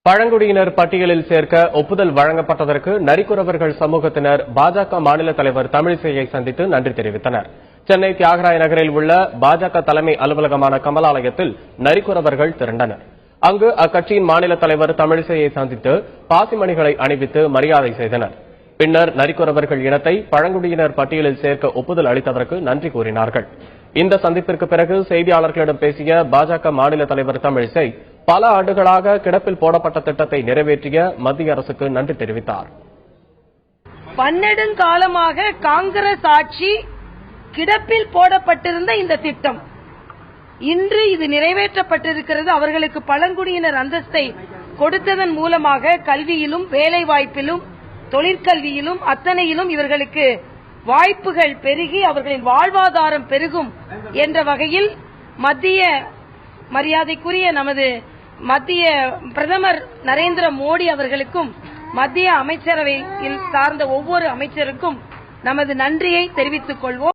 பழங்குடியினர் பட்டியலில் சேர்க்க ஒப்புதல் வழங்கப்பட்டதற்கு நரிக்குறவர்கள் சமூகத்தினர் பாஜக மாநில தலைவர் தமிழிசையை சந்தித்து நன்றி தெரிவித்தனர். சென்னை தியாகராய நகரில் உள்ள பாஜக தலைமை அலுவலகமான கமலாலயத்தில் நரிக்குறவர்கள் திரண்டனர். அங்கு அக்கட்சியின் மாநில தலைவர் தமிழிசையை சந்தித்து பாசிமணிகளை அணிவித்து மரியாதை செய்தனர். பின்னர் நரிக்குறவர்கள் இனத்தை பழங்குடியினர் பட்டியலில் சேர்க்க ஒப்புதல் அளித்ததற்கு நன்றி கூறினார்கள். இந்த சந்திப்பிற்கு பிறகு செய்தியாளர்களிடம் பேசிய பாஜக மாநில தலைவர் தமிழிசை பல ஆண்டுகளாக கிடப்பில் போடப்பட்ட திட்டத்தை நிறைவேற்றிய மத்திய அரசுக்கு நன்றி தெரிவித்தார். பன்னெடுங்காலமாக காங்கிரஸ் ஆட்சி கிடப்பில் போடப்பட்டிருந்த இந்த திட்டம் இன்று இது நிறைவேற்றப்பட்டிருக்கிறது. அவர்களுக்கு பழங்குடியினர் அந்தஸ்தை கொடுத்ததன் மூலமாக கல்வியிலும் வேலைவாய்ப்பிலும் தொழிற்கல்வியிலும் அத்தனையிலும் இவர்களுக்கு வாய்ப்புகள் பெருகி அவர்களின் வாழ்வாதாரம் பெருகும் என்ற வகையில் மரியாதைக்குரிய நமது மத்திய பிரதமர் நரேந்திர மோடி அவர்களுக்கும் மத்திய அமைச்சரவையில் சார்ந்த ஒவ்வொரு அமைச்சருக்கும் நமது நன்றியை தெரிவித்துக் கொள்வோம்.